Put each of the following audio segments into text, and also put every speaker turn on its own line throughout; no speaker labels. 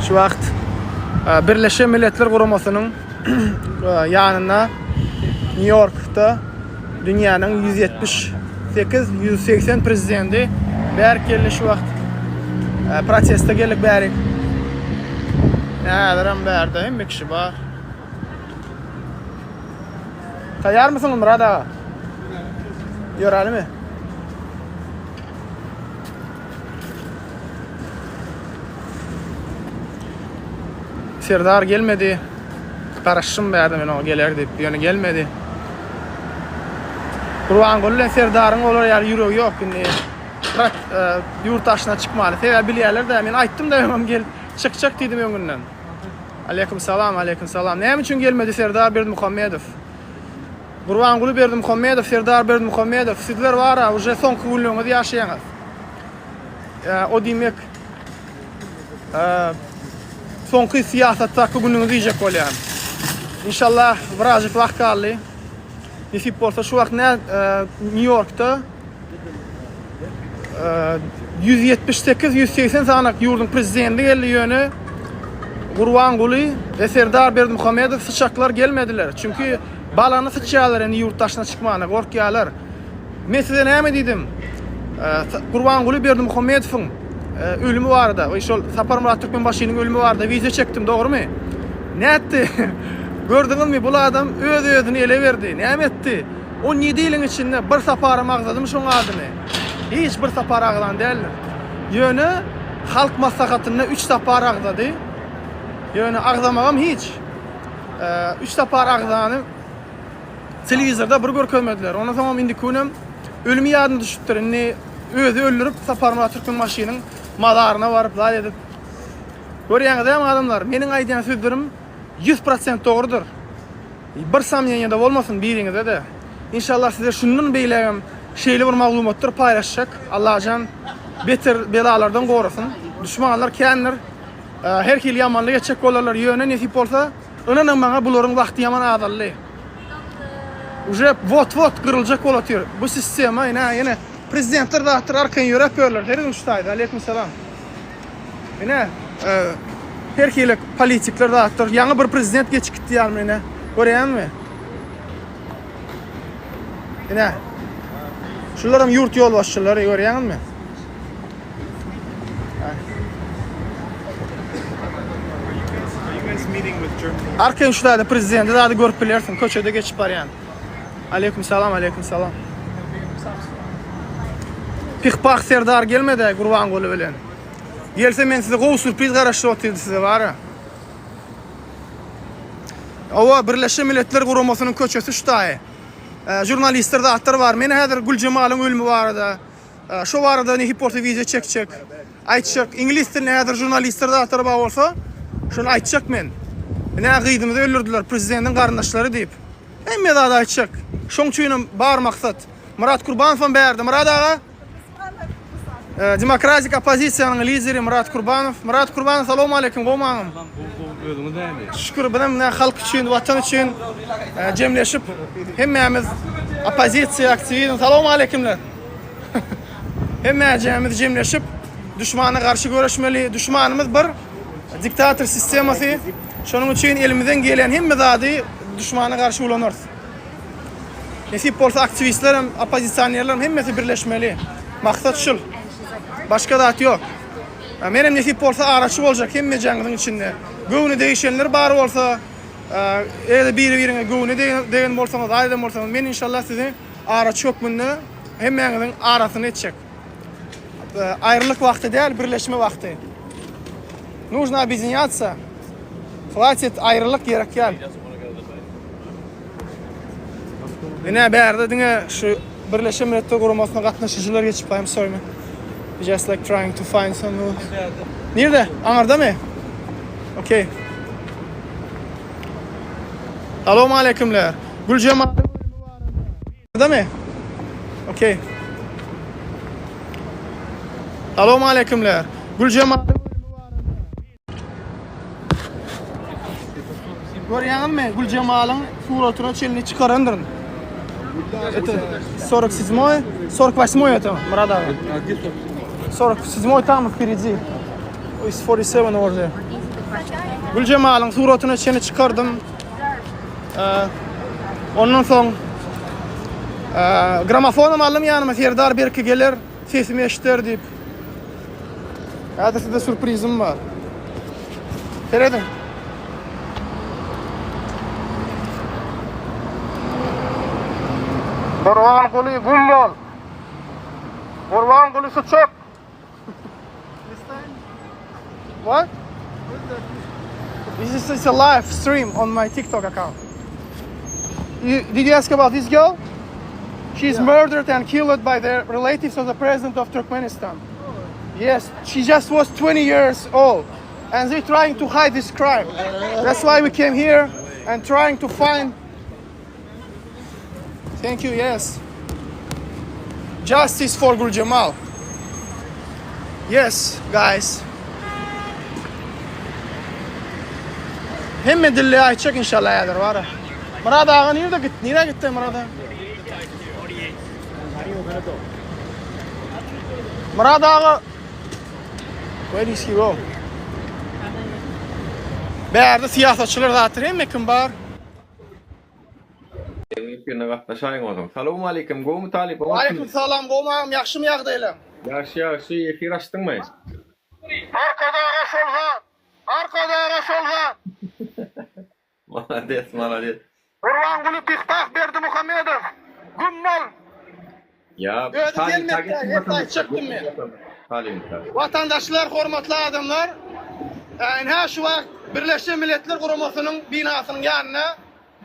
Şu wagt Birleşen Milletler Guramasynyň ýanyna New York'ta dünýäniň 178-180 prezidenti bäri keldi şu wagt. Protestde gelip bäri. Näderam bärde hem kişi bar. Taýar mısın Murad ağa? Ýöräli mi? Serdar gelmedi. Garaşşym bärdi men o geler dip, ýöne gelmedi. Gurban bilen Serdaryň olar ýar ýüregi ýok indi. Ýurtaşyna çykmaly. Sebäbi bilýärler-de men aýtdym da hem gel çykjak diýdim öňünden. Aleyküm salam, aleyküm salam. Näme üçin gelmedi Serdar Berdimuhammedow? Gurban Gulu Berdimuhammedow, Serdar Berdimuhammedow, sizler wara, uje soňky günlüňizi ýaşaýaňyz. O diýmek soňky siýasatdaky günüňizi ýyjak bolýar. İnşallah birazjyk wagt galdy. Nesip bolsa şu wagt New York'ta 178-180 sanaky ýurdun prezidenti geldi ýöne Gurban Guly we Serdar Berdimuhammedow sıçaklar gelmediler. Çünkü balany sıçýarlar indi ýurtdaşyna çykmany gorkýarlar. Men size näme diýdim? Gurban Guly Berdimuhammedowyň ölümü barda. O şol Sapar Murat Türkmenbaşynyň ölümü barda. Wiza çekdim, dogrymy? Näetdi? Gördüňizmi bu adam öz-özüni ele berdi. Näme etdi? 17 ýylyň içinde bir sapara magzadymy şoň adyny. Hiç bir sapar aglan däl. Ýöne halk maslahatyna 3 sapar agzady. Ýöne agzamagam hiç. 3 sapar agzany telewizorda bir görkezmediler. Ona tamam indi kunum ölümü ýadyna düşüpdir. Indi özü öldürüp Sapar Murat Türkmenbaşynyň madaryna baryp zat edip. Görýäňiz adamlar, meniň aýdýan sözlerim 100% dogrudur. Bir samýanyňda bolmasyn biriňize de. İnşallah size şundan beýlegem şeýle bir maglumatlar paýlaşjak. Allahan beter belalardan gorasyn. Düşmanlar kändir her hili ýamanlyk etjek bolarlar. Ýöne nesip bolsa, öňünden maňa bularyň wagty ýaman adally. Uje vot kırılacak bolatýar. Bu sistema ýene prezidentler da arkan ýöreperler. Her gün şutaýdy. Aleyküm salam. Ene her hili politikler da ýaňy bir prezident geçip gitdi ýa mene. Görýänmi? Ene şularam ýurt ýol başçylary görýäňizmi? Arkan şutaýdy prezident da görüp bilersiň, köçede geçip barýan. Aleyküm salam, aleyküm salam. Pihpah Serdar gelmedi Gurban Guly bilen. Gelse men size gowy sürpriz garaşdyr otyrdy size bara. Owa Birleşen Milletler Guramasynyň köçesi şutaý. Jurnalistler da atlar var. Men häzir Gülcemalyň ölümü barada. Şo barada ne reporter wiza çekjek. Aýtjak, ingliz dilinde häzir jurnalistler da atlar bar bolsa, şonu aýtjak men. Näme gyýdymyzy öldürdiler prezidentiň garyndaşlary diýip. Hemme da aýtjak. Şoň üçin bar maksat. Murat Kurbanow berdi. Murat ağa Demokratik opozisiýanyň lideri Murat Kurbanow. Murat Kurbanow, salam aleykum, gowmaňym. Şükür bilen halk üçin, watan üçin jemleşip hemmemiz opozisiýa aktivistler, salam aleykümler. Hemmemiz jemleşip düşmana garşy göreşmeli. Düşmanymyz bir diktator sistemasy. Şonuň üçin elimizden gelen hemme zady düşmana garşy ulanýar. Nesip bolsa aktivistlerim, opozisiýerlerim hemmesi birleşmeli. Maksat şul. Başka zat ýok. Menem nesip bolsa araçy boljak hemme jaňynyň içinde. Göwüni değişenler bar bolsa, biri-birine göwüni degen bolsaňyz, aýdan bolsaňyz, men inşallah sizi araçy hökmünde hemmeňiziň arasyny etjek. Ayrılık vakti değil, birleşme vakti. Нужно объединяться. Хватит ayrılık gerek gel. Yine bärde diňe şu Birleşen Milletler Guramasyna gatnaşyjylar geçip I'm sorry man. Just like trying to find some news. Nerede? Aňarda mı? Okay. Assalamu aleykümler. Gülcemal Nerede mi? Okay. Assalamu aleykümler. Gülcemal Görýäňizmi? Gülcemalyň suratyny çelini çykarandyryn. Это 47-й, 48-й это, Мурад аға. 47-й там впереди. 47 over there. Gülcemal'ın suratını çeni çıkardım. Ondan soň gramofonum aldım yanıma. Serdar Berki gelir, sesimi eşiter deyip. Hadi size sürprizim var. Seyredin. Kurban Guli Gullol. Kurban Guli Suçuk. What? This is a live stream on my TikTok account. Did you ask about this girl? She's murdered and killed by the relatives of the president of Turkmenistan. Yes, she just was 20 years old. And they're trying to hide this crime. That's why we came here and trying to find... Thank you, yes. Justice for Gulcemal. Yes, guys. Hemme dilli ayçak inşallah yadır var. Murad ağa nerede gitti? Nereye gitti Murad ağa? Murad ağa. Where is he go? Bärde siyasatçılar zatır hemme kim bar?
Birine gatnaşaýyn oldum. Salamu aleykum, gowy talip.
Aleyküm salam, gomam, ýakşymy ýagdaýlar?
Ýaşy, efir açdyňmy?
Arkadağa şolhan. Arkadağa şolhan.
Malades, malades.
Kurban Guli Pixtah Berdi Muhammedow. Gummol.
Ya, talim.
Vatandaşlar, hormatly adamlar. Ýa şu wagt Birleşen Milletler Guramasynyň binasynyň ýanyna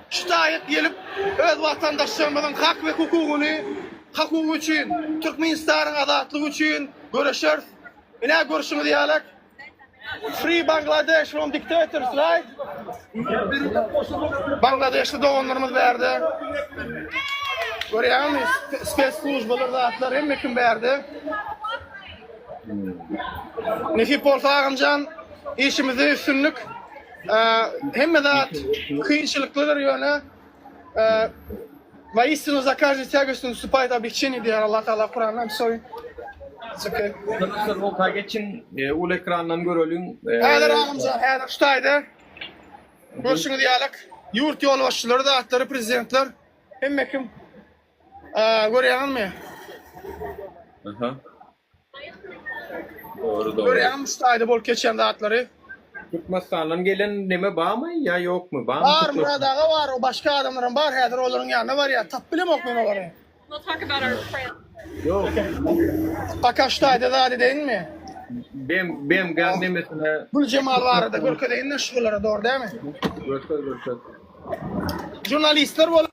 şitaýet gelip öz vatandaşlarymyzyň hak we hukugyny, hakugy üçin, Türkmenistanyň azatlygy üçin görüşür. Ine görüşüňiz ýalak. Free Bangladesh from dictators, right? Bangladesh'te doğanlarımız verdi. Görüyorsunuz, spes slujbalar zatlar hemme kim verdi. Nefi Portağımcan işimizi üstünlük hemme zat kıyınçılıklar yöne воистину за каждый тягостный наступает облегчение, diyor Allah Teala Kur'an'da. I'm sorry. It's okay.
Sır volta geçin, ul ekrandan görölüň.
Häzir ağamcan, häzir şutaýda. Görüşüňiz ýalak. Ýurt ýolbaşçylary, zatları, prezidentler hemme kim görýärmi?
Aha. Doğru.
Görýärmi şutaýda bolup geçen zatlary?
Türkmenistandan gelen neme barmy ýa ýokmy?
Var, Murad ağa var, o başka adamlaryň bar, häzir olaryň ýanyna bar ýa. Tap bilemok men olary.
We'll talk about our friends.
Yok.
Baka şutaýda zady deýinmi?
Benim gan demesine.
Gulcemal barada, Gölkedeýin şulara dor dämi?
Görüşürüz.
Jurnalistler bol.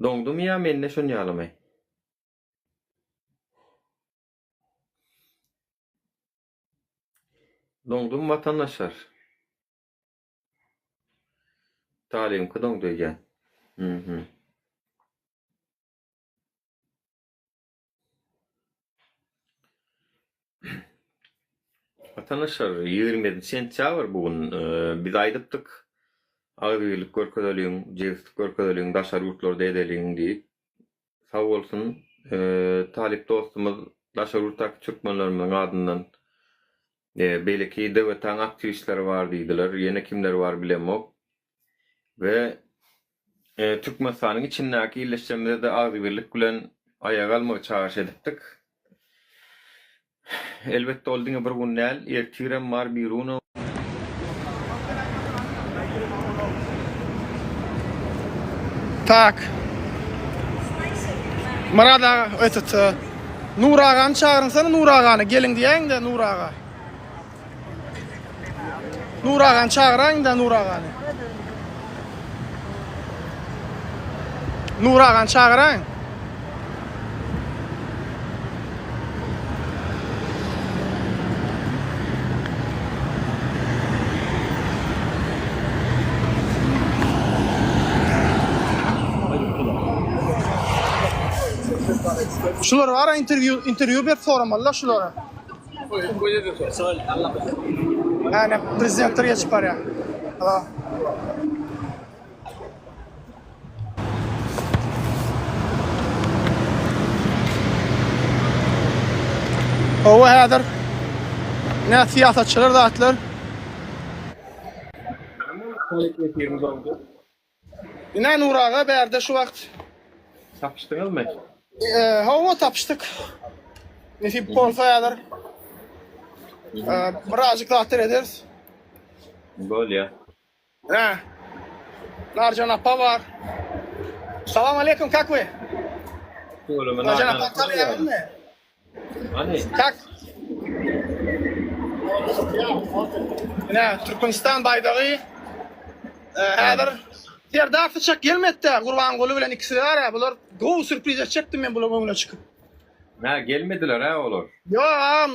Doňdum ýa menne şonu ýalamay. Doňdum vatandaşlar. Talim kıdoňdy ýa. Vatandaşlar 20 sentyabr bugün biz aýdypdyk. Agyrlyk görkezeliň, jewsizlik görkezeliň, daşary ýurtlarda edeliň diýip. Sag bolsun, talip dostumuz daşary ýurtdaky türkmenlerimiň adyndan belki dewletaň aktivistleri bar diýdiler, ýene kimler bar bilemok. Ve Türkmenistanyň içindäki ýerleşmede de agyrlyk bilen aýaga almagy çağrış edipdik. Elbette ol diňe bir gün näl, ertirem bar bir runo.
Tak. Murad ağa, Nur ağany çağırınsana, Nur ağany gelin diýeň de Nur ağa. Nur ağany çağıraň da Nur ağany. Nur ağany çağıraň. Şular var interview bir soramalar şulara. Yani prezidentler geçip var ya. Allah. O häzir ne siýasatçylar zatlar.
Kolektifimiz oldu.
Ine Nuraga berde şu wagt
Tapıştınız mı?
hawa tapşdyk. Nesip bolsa ýalar. Birazcık zatlar ederiz.
Gol ya.
Narjan apa var. Salam aleyküm kakve.
Oğlum,
Narjan apa tanıyan mı?
Hani?
Kak. Ne, Türkmenistan baydağı. Häzir Serdar Sıçak gelmedi. Gurbanguly bilen ikisi var ya, bular gowy sürpriz etjekdim men bular öňüne çykyp.
Ha, gelmediler ha olur.
Yo,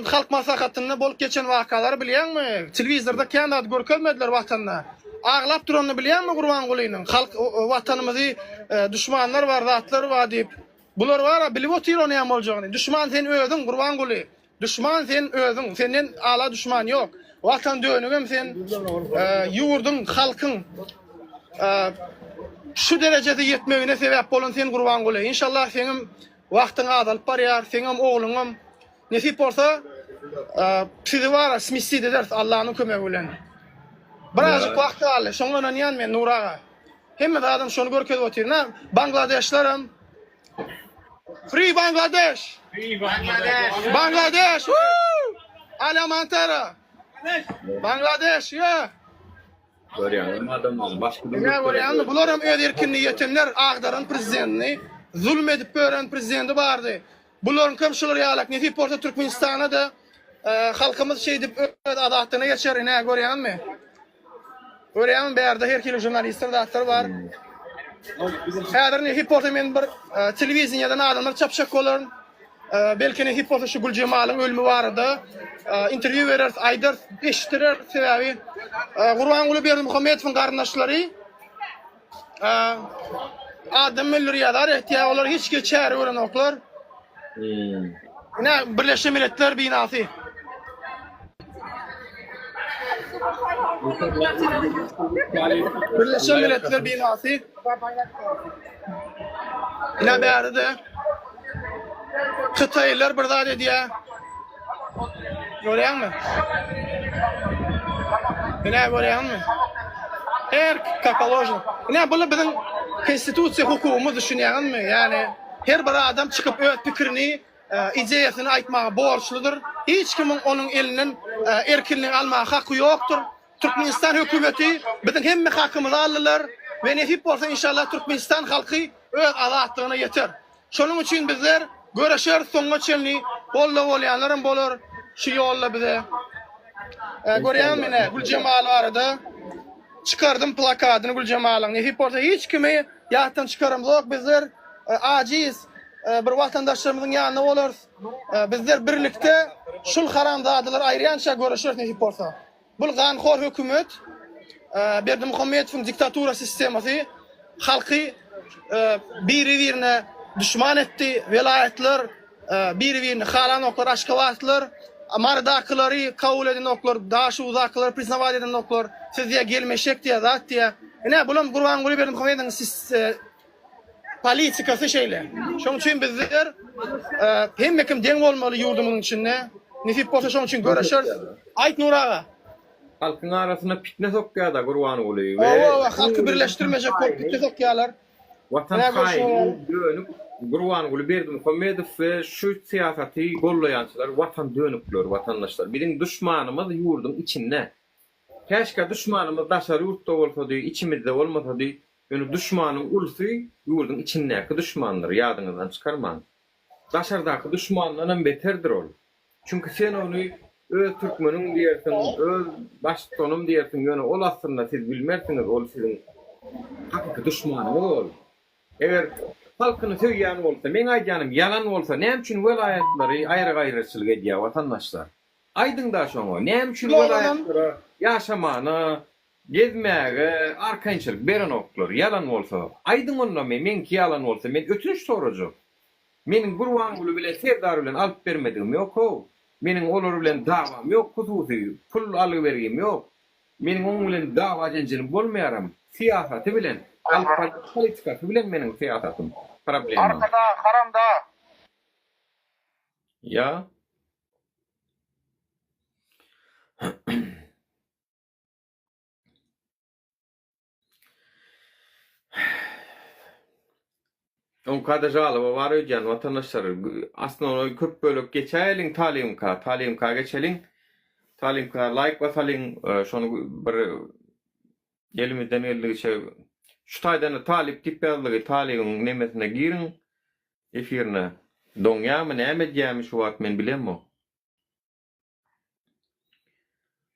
halk maslahatyny bolup geçen wakalary bilýärmi? Telewizorda kändat görkezmediler watanda. Aglap duranyny bilýärmi Gurbangulynyň? Halk watanymyzy düşmanlar bar, zatlar bar diýip. Bular wara bilip otyr ony hem boljagyny. Düşman sen özüň Gurbanguly. Düşman sen özüň. Senden ala düşman ýok. Watan dönügem sen ýurdun, halkyň şu derecede yetmegine sebäp bolan sen Gurbanguly. İnşallah senin wagtyň azalyp barýar, seňem ogluňam nesip bolsa sizi wara smissi ders Allahyň kömegi bilen. Birazcık wagt galy. Şoňa ýan men Nuraga. Hemme adam şonu görkezip otyr. Bangladeşlerim. Free Bangladesh.
Free Bangladesh.
Bangladesh. Alamantara. Bangladesh ya.
Görýän adamlar başga
Ne görýän? Bular hem öz erkinliği ýetenler, Agdar'ın prezidentini zulmedip gören prezidenti bardy. Buların köpçüleri ýalak nesip bolsa Türkmenistana da halkymyz şey dip öz adatyna geçer, ne görýänmi? Görýän berde her kilo jurnalistler datlar var. Häzir nesip bolsa men bir telewiziýadan adamlar çapşak bolan, belki nesip bolsa şu Gülcemalyň ölümi bardy. Interview verer, aýdar eşitirer sebäbi. Gurbanguly Berdimuhammedowyň garyndaşlary adam müller ýalar etýär, olar hiç geçer ören oklar. Ne Birleşmiş Milletler binasy. Birleşmiş Milletler binasy. Ne bärde? Kytaýlar bir zat edýär. Görýänmi? Ne görýänmi? Как положено. Ne bu biziň konstitusiýa hukumumyz düşünýärmi? Yani her bir adam çykyp öz pikirini, ideýasyny aýtmaga borçludur. Hiç kimin onun elinden erkinliğini almaga hakkı ýokdur. Türkmenistan hökümeti biziň hemme hakkymyzy aldylar we nesip bolsa inşallah Türkmenistan halky öz azatlygyna ýeter. Şonuň üçin bizler göreşer soňga çenli bolla bolýanlarym bolar. Şu ýolla bize. Görýänmi ne? Gülcemal barada çıkardım plakatını Gülcemal'ın. Nesip bolsa hiç kimi ýatdan çıkarymyz bizler aciz bir vatandaşlarymyzyň ýanyna bolars. Bizler birlikde şul haramzadylar aýrýança görüşür nesip bolsa. Bul ganxor hökümet Berdimuhammedowyň diktatura sistemasy halky biri-birine düşman etdi. Velayetler biri-birini halan oklar, aşkavatlar, mardakylary kabul eden oklar, daşy uzaklar, priznavat eden oklar, sizge gelmeşek diye zat diye. Ne bulam Gurbanguly Berdimuhammedowyň politikasy şeýle. Şoň üçin bizler hemme kim deň bolmaly ýurdumyň içinde. Nesip bolsa şoň üçin görüşür. Aýt Nuraga.
Halkyň arasyna fitne sokýar da Gurbanguly
Halky birleşdirmejek fitne sokýarlar.
Watan haýy dönüp Gurbanguly Berdimuhammedow we şu siýasaty gollaýançylar watan dönükler, watandaşlar. Biziň düşmanymyz ýurdun içinde. Käşke düşmanymyz daşary ýurtda bolsady, içimizde bolmasady, ýöne düşmanyň ulsy ýurdun içindäki düşmanlar ýadyňyzdan çykarmaň. Daşardaky düşmanlardan beterdir ol. Çünki sen onu öz türkmeniň diýersiň, öz baştonum diýersiň, ýöne ol aslynda siz bilmersiňiz, ol siziň hakyky düşmanyňyz ol. Eger halkyny söýýän bolsa, men aýdýanym ýalan bolsa, näme üçin welaýatlary aýry-gaýryçylyk edýär watandaşlar? Aýdyň da şoňa, näme üçin welaýatlary ýaşamany, gezmäge arkançylyk beren oklar, ýalan bolsa? Aýdyň onda men ki ýalan bolsa, men ötünç sorajak. Meniň Gurbanguly bilen Serdar bilen alyp bermedigim ýok. Meniň olar bilen dawam ýok, hususy pul alyp bergim ýok. Meniň oňa bilen dawa janjylyk bolmaýaram. Siýasaty bilen, politikasy bilen meniň siýasatym. Problem.
Arkada, haramda.
Ya. On kada jalyba bar öýän watandaşlar. Aslında onu köp bölük geçäliň talimka geçeliň. Talimka like basalyň, şonu bir elimizden geldiğince şu taýdan talip tiplerligi talygyň nemesine girin. Efirine doňýamy näme diýämi şu wagt men bilemmi.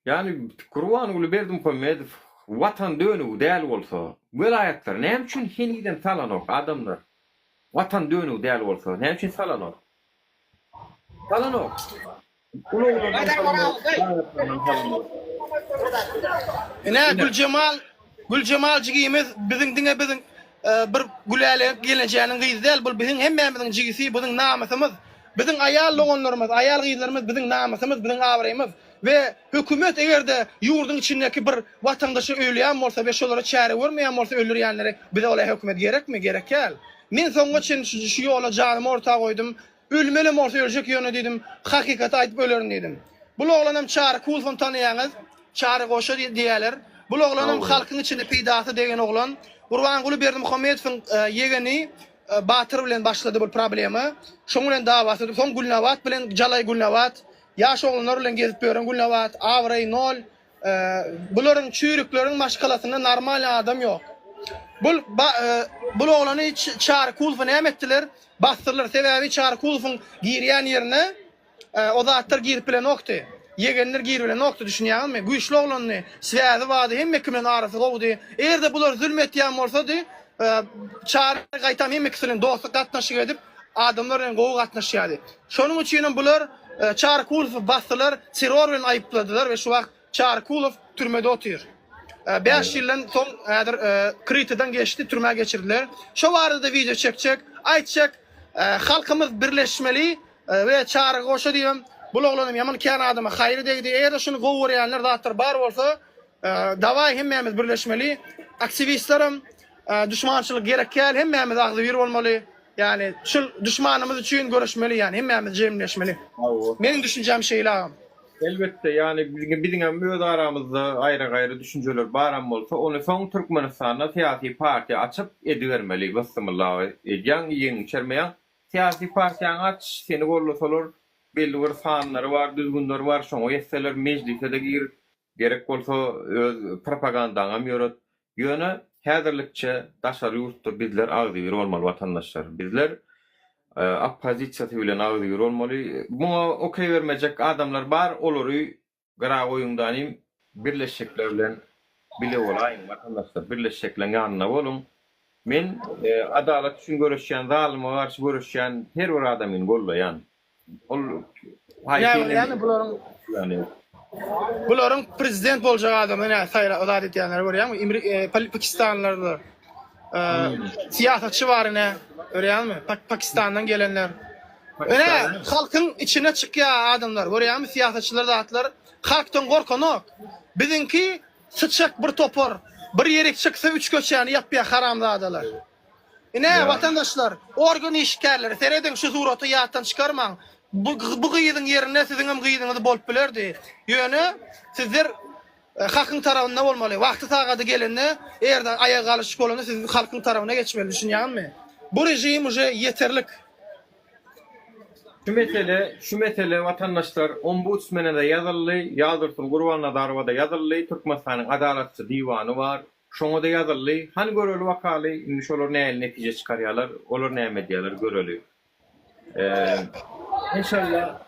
Yani Gurbanuly Berdimuhammedow watan dönügi däl bolsa, welaýatlar näme üçin heniden salanok adamlar? Watan dönügi däl bolsa, näme üçin salanok? Salanok.
Gülcemal jigimiz biziň diňe biziň bir güläle geleceğiniň gyzy däl, bu biziň hemmemiziň jigisi, biziň namasymyz, biziň aýal logonlarymyz, aýal gyzlarymyz, biziň namasymyz, biziň abraýymyz we hökümet egerde ýurdun içindäki bir watandaşy öýleýän bolsa we şolara çäre görmeýän bolsa öldürýänlere bize ola hökümet gerekmi? Gerekkel. Men soňga çyn şu ýola janymy orta goýdum. Ölmeli bolsa öljek ýöne dedim, hakykaty aýdyp ölerin dedim. Bu oglanam Çary Kulfun tanıýaňyz, Çary Goşa diýerler. Bu oglanam halkyň içinde peýdasy degen oglan. Gurbanuly Berdimuhammedowyň ýegeni Batyr bilen başlady bu problemi. Şoň bilen dawasy, soň Gülnawat bilen Jalay Gülnawat, ýaş oglanlar bilen gezip ýören Gülnawat, Awray nol. Bularyň çüýrükleriň maşgalasyna normal adam ýok. Bu oglany Çary Kulfun näme etdiler? Bastırlar sebäbi Çary Kulfun girýän ýerine o zatlar girip bilen okdy. Yegenler girip bilen okdy, düşünýärmi? Güýçli oglany süýäzi wady hemme kimen arasy gowdy. Erde bular zulm etýän bolsady, Çary gaýtam hemme kisilen dostluk gatnaşyk edip adamlar bilen gowy gatnaşýardy. Şonuň üçin bular Çary Kulfy bastırlar, terror bilen aýypladylar we şu wagt Çary Kulf türmede otyr. 5 ýyldan soň häzir kritidan geçdi, türmäge geçirdiler. Şo barada video çekjek, aýtjak, halkymyz birleşmeli we Çary Goşa diýem, bu oglanam ýaman kän adama haýry degdi. Eger şunu gowurýanlar zatlar bar bolsa, dawaý hemmemiz birleşmeli. Aktivistlerim düşmançylyk gerekkel, hemmemiz agzy bir bolmaly. Yani şu düşmanymyz üçin görüşmeli, yani hemmemiz jemleşmeli. Meniň düşünjem şeýle.
Elbette yani biziň möz aramyzda aýra-gaýra düşünjeler baram bolsa, onu soň Türkmenistanda siyasi parti açyp edibermeli. Bismillah edýän ýeň çermeýän siyasi partiýany aç, seni gollasalar belli bir sanlary bar, düzgünler bar, şoňa ýetseler meclise de gir, gerek bolsa öz propagandaňa ýöret. Ýöne häzirlikçe daşary ýurtda bizler agzy bir bolmaly watandaşlar. Bizler opozisiýasy bilen agzy bir bolmaly. Buna okey bermejek adamlar bar, olary gara goýundan birleşikler bilen bile bolaýyn watandaşlar, birleşikler ýanyna bolun. Men adalet üçin görüşýän, zalime garşy görüşýän her bir adamyň gollaýan. Ol
Yani bularyň prezident boljak adamlar näme saýra ozat edýänler görýärmi? Pakistanlarda siýasatçy bar ene, görýärmi? Pakistandan gelenler. Öne halkyň içine çykýan adamlar, görýärmi? Siýasatçylar zatlar halkdan gorkanok. Bizinki sıçak bir topor, bir ýerek çyksa 3 köçäni ýapýar haramzadalar. Ene watandaşlar, organ işgärleri, sereden şu suraty ýatdan çykarmaň. Bu gyýdyň ýerine siziň hem gyýdyňyz bolup bilerdi. Ýöne sizler halkyň tarabynda bolmaly. Wagty tagady gelende erde aýaga galyşyk bolanda siz halkyň tarabyna geçmeli, düşünýärmi? Bu rejim uje yeterlik.
Şu mesele vatandaşlar ombudsmana da ýazyldy, ýazyrsyn Gurbanuly Darwada ýazyldy, Türkmenistanyň adaletçi diýwany bar, şoňa da ýazyldy. Hani göreli wakaly, indi şolar näme netije çykarýarlar, olar näme diýerler göreli. İnşallah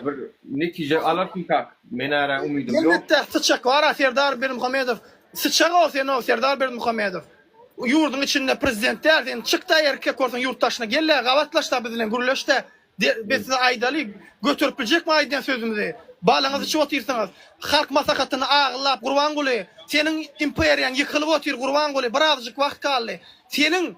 bir netije alarsyň. Men ara umydym ýok.
Elbetde sıçak var, Serdar Berdimuhammedow. Sıçak bolsa Serdar Berdimuhammedow. Ýurdun içinde prezident derdi, çykda erkek bolsaň ýurtdaşyna gelle, gawatlaşda bilen gürleşde. Biz aýdaly götürüp biljekmi aýdan sözümizi? Balaňyzy çyp otyrsaňyz, halk masakatyny aglap Gurbanuly, seniň imperiýaň ýykylyp otyr Gurbanuly, birazjyk wagt kaldy. Seniň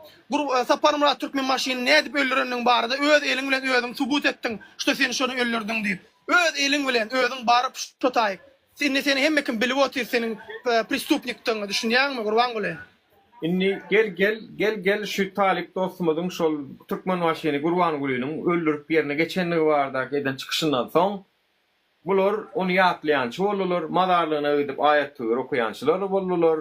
Sapar Murat Türkmen maşyny nädip öldüreniň barada öz eliň bilen özüň subut etdiň, şo seni şonu öldürdiň diýip. Öz eliň bilen özüň baryp totaýyk. Seni hemme kim bilip otyr seniň prestupnikdiňi, düşünýärmi Gurbanuly?
Inni gel şu talip dostumuzun şol Türkmen maşyny Gurbanulynyň öldürüp ýerine geçenligi bardak eden çykyşyndan soň Bular onu ýatlaýançy bolurlar, mazarlygyna gidip ayat tügür okuýançylar bolurlar.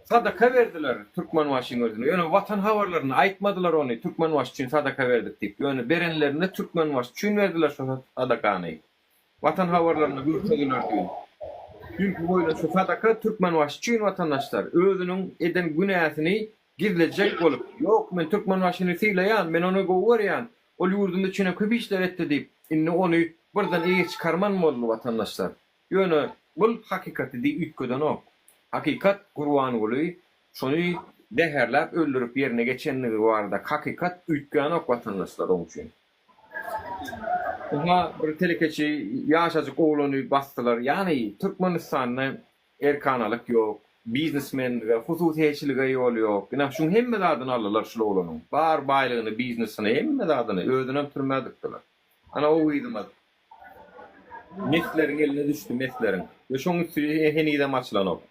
Sadaka verdiler Türkmenbaşyň özüne. Ýöne watan habarlaryny aýtmadylar ony Türkmenbaş üçin sadaka berdik diýip. Ýöne berenlerine Türkmenbaş üçin berdiler şu sadakany. Watan habarlaryny gürtediler diýip. Çünki boýla şu sadaka Türkmenbaş üçin watandaşlar özüniň eden günäsini gizlejek bolup, "Ýok, men Türkmenbaşyny sylaýan, men onu gowurýan, ol ýurdumda içine köp işler etdi" diýip, inni onu birden eýe çykarman boldy watandaşlar. Ýöne bul hakykatdy ütköden ok. Hakikat Gurbanguly şonu deherläp öldürüp yerine geçenligi barada hakikat ütgän ok watandaşlar onun üçin. Oha bir telekeçi ýaşaجyk oglany bastılar. Yani Türkmenistanyň erkanalyk ýok, biznesmen we hususiyetçiligi ýol ýok. Ina şuň hemme zadyny aldylar şu oglanyň. Bar baýlygyny, biznesini hemme zadyny özüne türmädikdiler. Ana o ýydyma. Mesleriň eline düşdi mesleriň. Ve şoň üstüne henide maçlanok.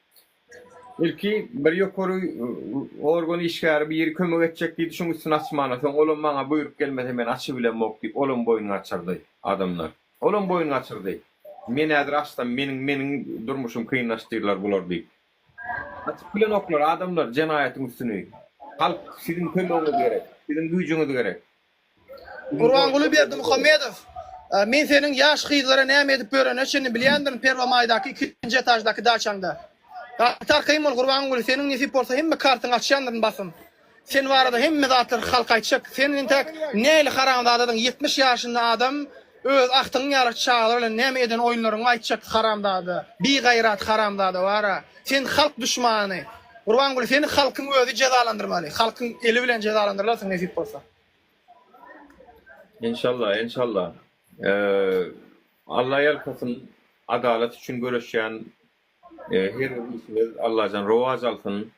İlki bir ýokary organ işgäri bir ýeri kömek etjek diýdi, şoň üstüne açmana, soň olam maňa buýrup gelmese men açy bilenmok diýip olam boýuny açyrdy adamlar. Olam boýuny açyrdy. Men häzir açsam meniň durmuşym kynlaşdyrlar bular diýip. Açyp bilenoklar adamlar jenaýatyň üstüne. Halk siziň kömegiňiz gerek, siziň güýjüňiz gerek.
Gurbanguly Berdimuhammedow, men seniň ýaş gyzlara näme edip öğrenýärçini bilýändirin Perwamaýdaky 2-nji etaždaky daçaňda. Tarkayım ol Gurbanguly seniň nesip bolsa hemme kartyň açýandyryň basyn. Sen barada hemme zatlar halka aýtjak. Senin tek näle haramda adadyň 70 ýaşynda adam öz aktyň ýaly çağlar bilen näme eden oýunlaryny aýtjak haramda ady. Bir gaýrat haramda ady bara. Sen halk düşmany. Gurbanguly seni halkyň özü jazalandyrmaly. Halkyň eli bilen jazalandyrlasyň nesip bolsa.
İnşallah, inşallah. Allah ýarkasyn adalet üçin göreşýän her birimiz Allah'tan rovaz alsın.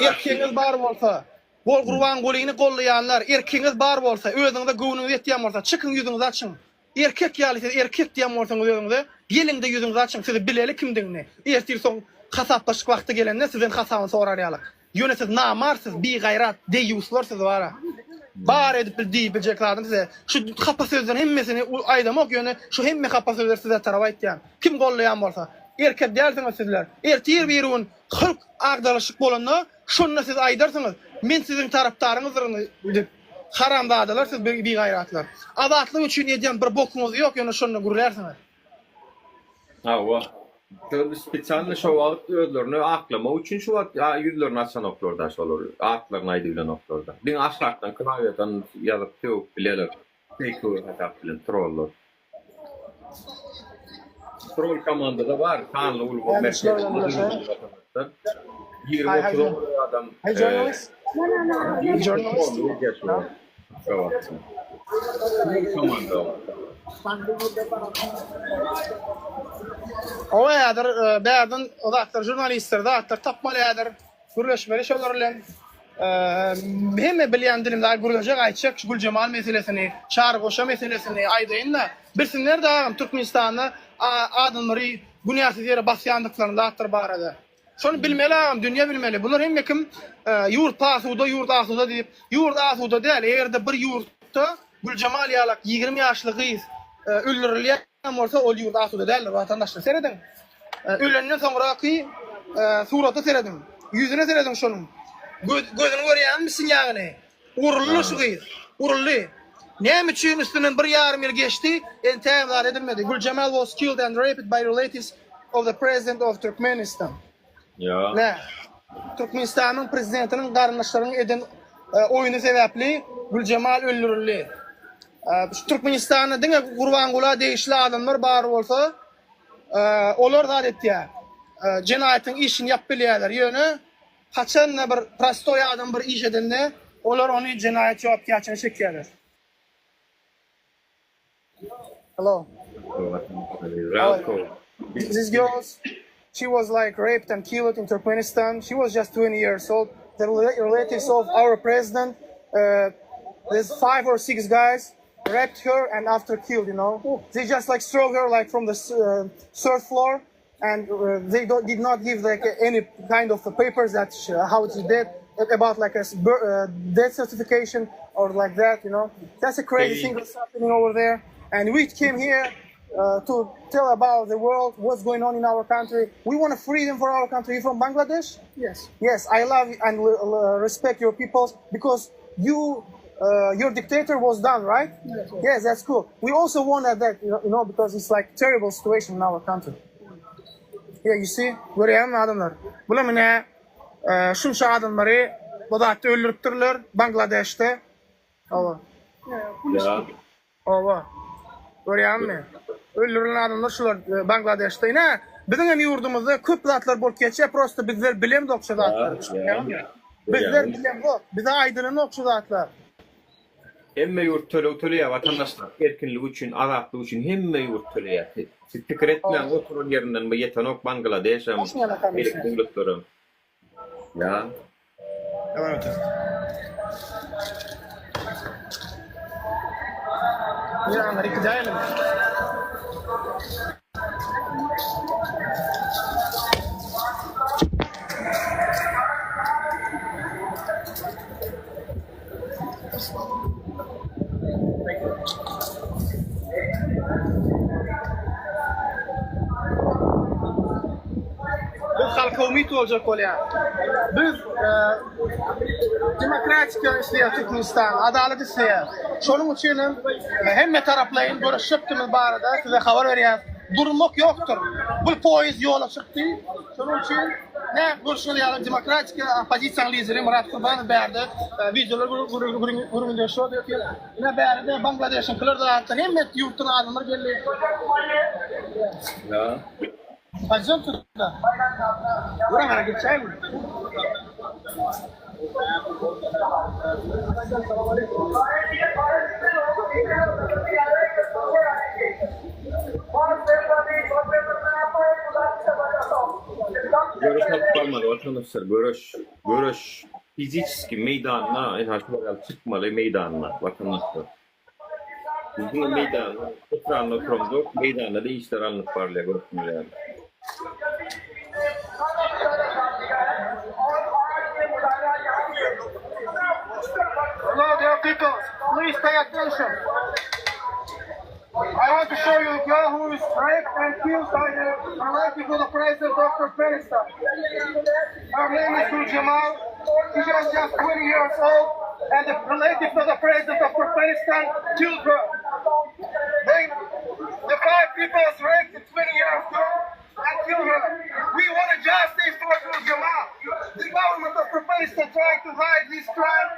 Erkeğiniz bar bolsa, bol Gurbangulyny gollaýanlar, erkeğiniz bar bolsa, özüňizde güwüniňiz ýetýän bolsa, çykyň ýüzüňizi açyň. Erkek ýaly erkek diýen bolsaňyz özüňizde, gelinde ýüzüňizi açyň, sizi bileli kimdiňni. Ertir soň hasaplaşyk wagty gelende sizden hasabyny sorar ýaly. Ýöne siz namarsyz, bir gaýrat, deýuslar siz bara. Bar edip diýip biljeklerden size şu hapa sözlerin hemmesini aýdamak ýöne şu hemme hapa sözler size tarap aýtýan. Kim gollaýan bolsa, erkek dälsiňiz sizler. Ertir birun hırk agdalyşyk bolanda şonu siz aýdarsyňyz. Men siziň tarapdaryňyzdyr diýip haramda adalar siz bir gaýratlar. Azatlyk üçin edýän bir bokuňyz ýok ýöne şonu gurlarsyňyz.
Hawa. Töl spesialny şow alyp özlerini aklamak üçin şu wagt ýüzlerini açan oklarda şolar. Atlaryny aýdy bilen oklarda. Diň aşakdan klawiýatan ýazyp töw bileler. Teýko hatap bilen trollar. Troll komandada var. Kanlı ulgu merkezi. 20-30 adam.
Hey journalist? No. Journalist?
Komanda.
O ýadyr bädin ozatlar jurnalistler zatlar tapmaly ýadyr. Gürleşmeli şolar bilen hemme bilýän dilimde gürleşek aýtjak Güljemal meselesini, Çargoşa meselesini aýdaýynda bilsinler dagam Türkmenistanda adamlary günäsiz ýere basýandyklaryny zatlar barada. Şonu bilmeli, dünya bilmeli. Bunlar hemme kim yurt asuda diýip, yurt asuda däl, ýerde bir yurtda Güljemal ýalak 20 ýaşly gyz öldürilýän bolsa ol yurt asuda däl, watandaşlar seredin. Ölenden soňraky suraty seredin. Yüzüne seredin şonuň. Gözüni görýän misin ýagyny? Urully şu gyz, urully. Näme üçin üstünden 1,5 ýyl geçti, entämler edilmedi. Güljemal was killed and raped by relatives of the president of Turkmenistan.
Ya.
Ne? Türkmenistanyň prezidentiniň garyndaşlaryny eden oýuny sebäpli Güljemal öldürildi. Türkmenistanda diňe Gurbanguly deýişli adamlar bar bolsa, olar da etýär. Jenaýatyň işini ýap bilýärler. Ýöne haçan bir prostoy adam bir iş edende, olar ony jenaýat jogapkärçiligine çekýärler. Hello. This girl, she was like raped and killed in Turkmenistan. She was just 20 years old. The relatives of our president, there's 5 or 6 guys raped her and after killed, you know. They just like throw her like from the 3rd floor, and they did not give like any kind of papers that how it's dead, about like a death certification or like that, you know. That's a crazy thing that's happening over there. And we came here to tell about the world, what's going on in our country. We want a freedom for our country. You from Bangladesh?
Yes.
Yes, I love and respect your people because your dictator was done, right?
Yes.
Yes, that's cool. We also want that, you know, because it's like terrible situation in our country. Yeah, you see, görýän adamlar. Bular mene şunça adamları bu zatda öldürüpdirler Bangladeş'te. Ova.
Ya.
Ova. Görýänmi? Öldürülen adamlar şular Bangladeş'te. Ne? Bizim hem yurdumuzda köp zatlar bolup geçýär, prosta bizler bilemdi okşa zatlar. Bizler bilemdi. Bize aýdyryny okşa zatlar.
Hemme yurt töleýär vatandaşlar erkinlik üçin, azatlyk üçin hemme yurt töleýär. Siz pikir etmeň oturun yerinden bu yetenok Bangladeş hem erkinliklerim. Ya.
Evet. Ya Amerika değilim. Biz halka umit olacak ol yani. Biz demokratik işleyen Türkmenistan, adalet işleyen. Şonun için hemme taraflayın, görüşüptümiz barada, size haber verýär. Durmak yoktur. Bu poyez yola çıktı. Şonun için ne görüşülen demokratik opozisiyon lideri Murat Kurbanov berdi. Videolar gurulmuşdu şo diyor ki ne berdi Bangladeş'in kılırdan hemme yurtun adamlar geldi.
Ya.
Hacım tuttu. Buram ara geçeyim mi?
Görüş kalmadı vatandaşlar. Görüş fiziki meydanına, en haşmagal çıkmalı meydanına vatandaşlar. Bizim meydanına, ekranla oturumduk, meydanına da işler alınıp varlaya görüşmüyor.
Hello dear people, please pay attention. I want to show you a girl who is raped and killed by the relative of the president of Turkmenistan. Her name is Gul Jamal. She is just 20 years old, and the relative of the president of Turkmenistan killed her. The 5 people raped the 20 years old and killed her. We want a justice for Gul Jamal. The government of Turkmenistan trying to hide this crime